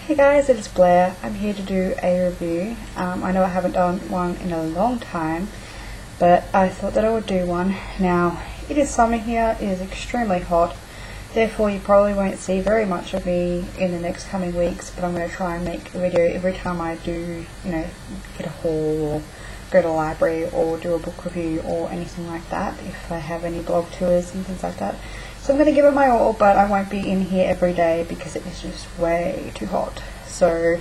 Hey guys, it's Blair. I'm here to do a review. I know I haven't done one in a long time, but I thought that I would do one. Now, it is summer here, it is extremely hot, therefore you probably won't see very much of me in the next coming weeks, but I'm going to try and make a video every time I do, get a haul or go to the library or do a book review or anything like that, if I have any blog tours and things like that. So I'm going to give it my all, but I won't be in here every day because it is just way too hot. So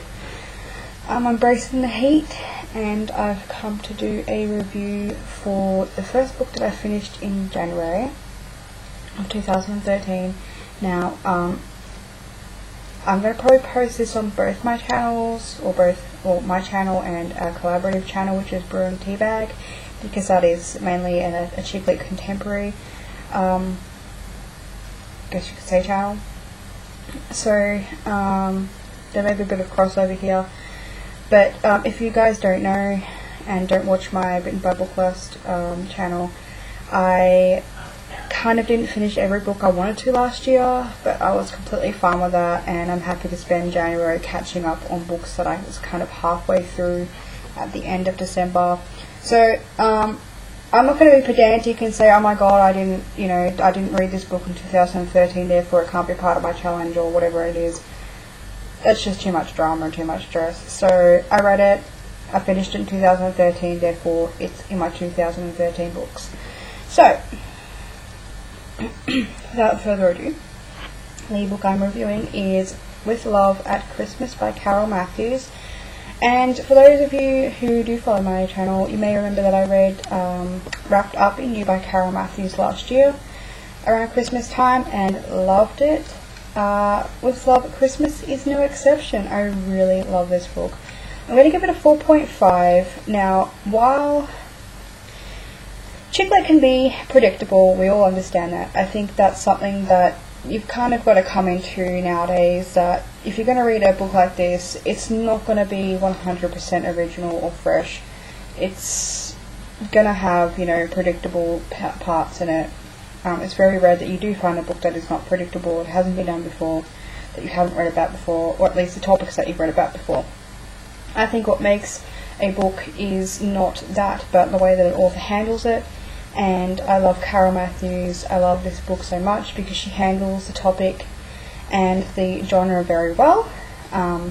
I'm embracing the heat, and I've come to do a review for the first book that I finished in January of 2013. Now, I'm going to probably post this on both my channels, or my channel and a collaborative channel, which is Brew and Teabag, because that is mainly a cheap lit contemporary guess you could say channel. So there may be a bit of crossover here, but if you guys don't know and don't watch my Bittenbybooklust channel, I kind of didn't finish every book I wanted to last year, but I was completely fine with that, and I'm happy to spend January catching up on books that I was kind of halfway through at the end of December. So I'm not going to be pedantic and say, oh my god, I didn't read this book in 2013, therefore it can't be part of my challenge or whatever it is. That's just too much drama and too much stress. So I read it, I finished it in 2013, therefore it's in my 2013 books. So, without further ado, the book I'm reviewing is With Love at Christmas by Carol Matthews. And for those of you who do follow my channel, you may remember that I read Wrapped Up in You by Carol Matthews last year around Christmas time and loved it. With Love at Christmas is no exception. I really love this book. I'm going to give it a 4.5. Now, while chick lit can be predictable, we all understand that. I think that's something that you've kind of got to come into nowadays, that if you're going to read a book like this, it's not going to be 100% original or fresh. It's going to have, predictable parts in it. It's very rare that you do find a book that is not predictable, it hasn't been done before, that you haven't read about before, or at least the topics that you've read about before. I think what makes a book is not that, but the way that an author handles it. And I love Carol Matthews. I love this book so much because she handles the topic and the genre very well,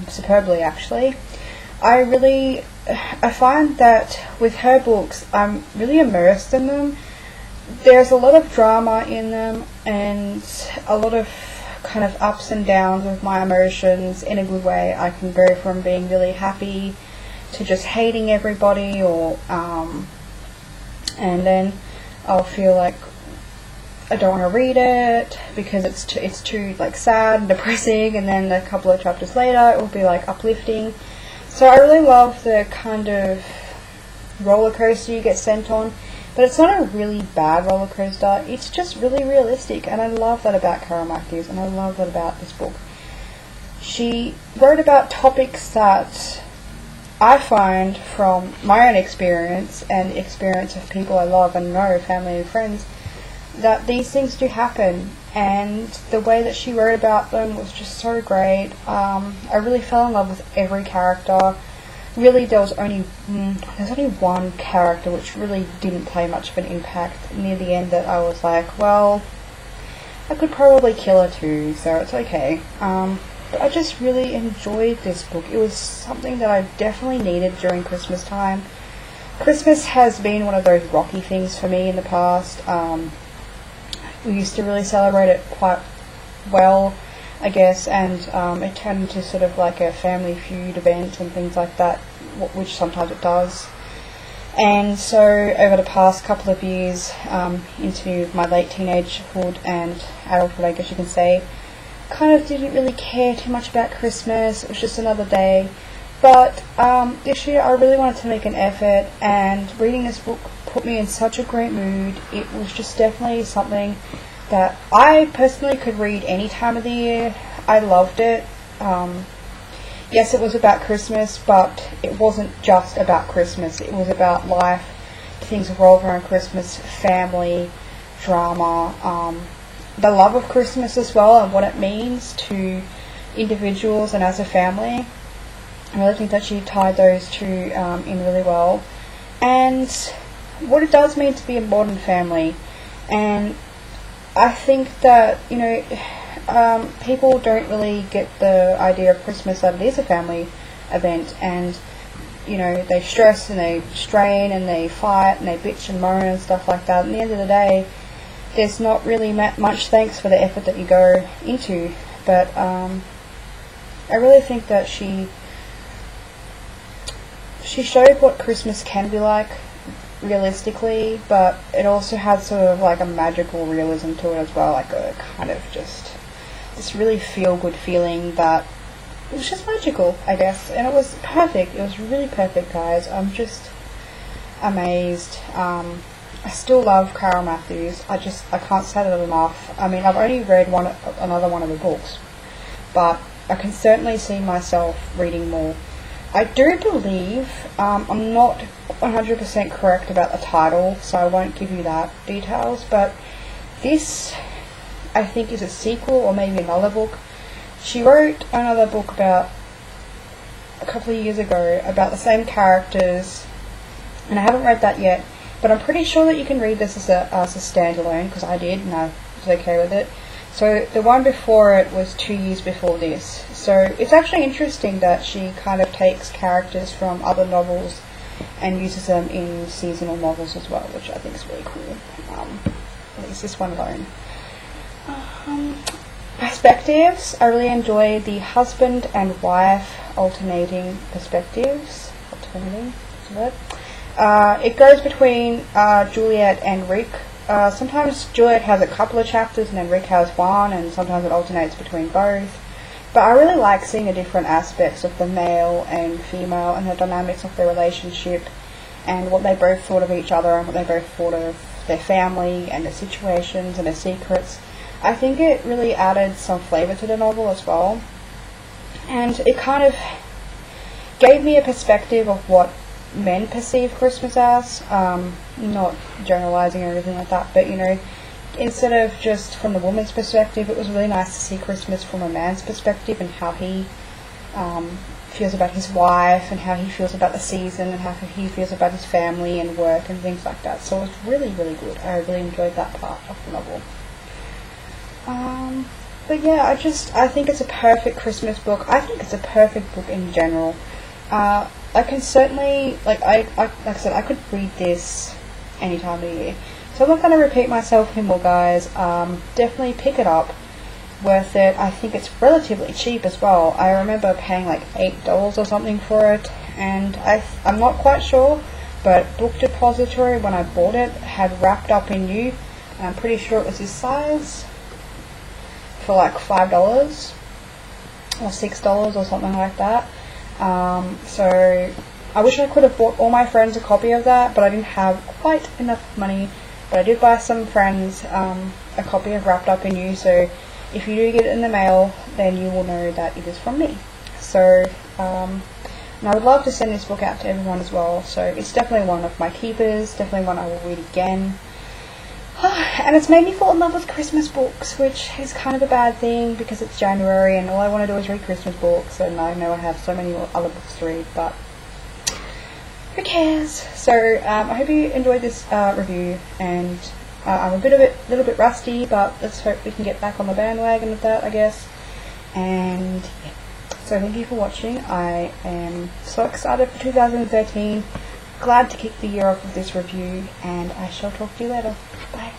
superbly actually. I find that with her books, I'm really immersed in them. There's a lot of drama in them and a lot of kind of ups and downs with my emotions in a good way. I can go from being really happy to just hating everybody, or and then I'll feel like I don't want to read it because it's too like sad and depressing, and then a couple of chapters later it will be like uplifting. So I really love the kind of roller coaster you get sent on, but it's not a really bad roller coaster, it's just really realistic, and I love that about Carol Matthews, and I love that about this book. She wrote about topics that I find from my own experience and the experience of people I love and know, family and friends, that these things do happen, and the way that she wrote about them was just so great. I really fell in love with every character. Really, there's only one character which really didn't play much of an impact near the end, that I was like, well, I could probably kill her too, so it's okay. But I just really enjoyed this book. It was something that I definitely needed during Christmas time. Christmas has been one of those rocky things for me in the past. We used to really celebrate it quite well, I guess, and it turned into sort of like a family feud event and things like that, which sometimes it does. And so over the past couple of years, into my late teenagehood and adulthood, I guess you can say, kind of didn't really care too much about Christmas. It was just another day. But this year I really wanted to make an effort, and reading this book put me in such a great mood. It was just definitely something that I personally could read any time of the year. I loved it. Yes, it was about Christmas, but it wasn't just about Christmas. It was about life, things revolve around Christmas, family, drama, the love of Christmas as well, and what it means to individuals and as a family. I really think that she tied those two in really well, and what it does mean to be a modern family. And I think that, you know, people don't really get the idea of Christmas that it is a family event, and you know, they stress and they strain and they fight and they bitch and moan and stuff like that. At the end of the day, there's not really much thanks for the effort that you go into. But I really think that she showed what Christmas can be like realistically, but it also had sort of like a magical realism to it as well, like a kind of just this really feel-good feeling that it was just magical, I guess, and it was perfect. It was really perfect, guys. I'm just amazed. I still love Carol Matthews. I can't say that enough. I mean, I've only read another one of the books, but I can certainly see myself reading more. I do believe, I'm not 100% correct about the title, so I won't give you that details, but this, I think, is a sequel or maybe another book. She wrote another book about a couple of years ago about the same characters, and I haven't read that yet, but I'm pretty sure that you can read this as a standalone, because I did and I was okay with it. So the one before it was 2 years before this. So it's actually interesting that she kind of takes characters from other novels and uses them in seasonal novels as well, which I think is really cool. At least this one alone. Perspectives. I really enjoy the husband and wife alternating perspectives. Alternating, is it? It goes between Juliet and Rick. Sometimes Juliet has a couple of chapters and then Rick has one, and sometimes it alternates between both. But I really like seeing the different aspects of the male and female and the dynamics of their relationship and what they both thought of each other and what they both thought of their family and their situations and their secrets. I think it really added some flavour to the novel as well, and it kind of gave me a perspective of what men perceive Christmas as, not generalising or anything like that, but you know, instead of just from the woman's perspective, it was really nice to see Christmas from a man's perspective and how he feels about his wife and how he feels about the season and how he feels about his family and work and things like that. So it was really, really good. I really enjoyed that part of the novel. But yeah, I think it's a perfect Christmas book. I think it's a perfect book in general. I can certainly, like I said, I could read this any time of the year. So I'm not going to repeat myself anymore, guys. Definitely pick it up. Worth it. I think it's relatively cheap as well. I remember paying like $8 or something for it, and I'm not quite sure, but Book Depository, when I bought it, had Wrapped Up in You, and I'm pretty sure it was this size, for like $5 or $6 or something like that. So I wish I could have bought all my friends a copy of that, but I didn't have quite enough money. But I did buy some friends a copy of Wrapped Up in You, so if you do get it in the mail, then you will know that it is from me. So, and I would love to send this book out to everyone as well, so it's definitely one of my keepers, definitely one I will read again. And it's made me fall in love with Christmas books, which is kind of a bad thing because it's January and all I want to do is read Christmas books, and I know I have so many other books to read, but who cares? So I hope you enjoyed this review, and I'm a little bit rusty, but let's hope we can get back on the bandwagon with that, I guess. And yeah, so thank you for watching. I am so excited for 2013. Glad to kick the year off with this review, and I shall talk to you later. Bye.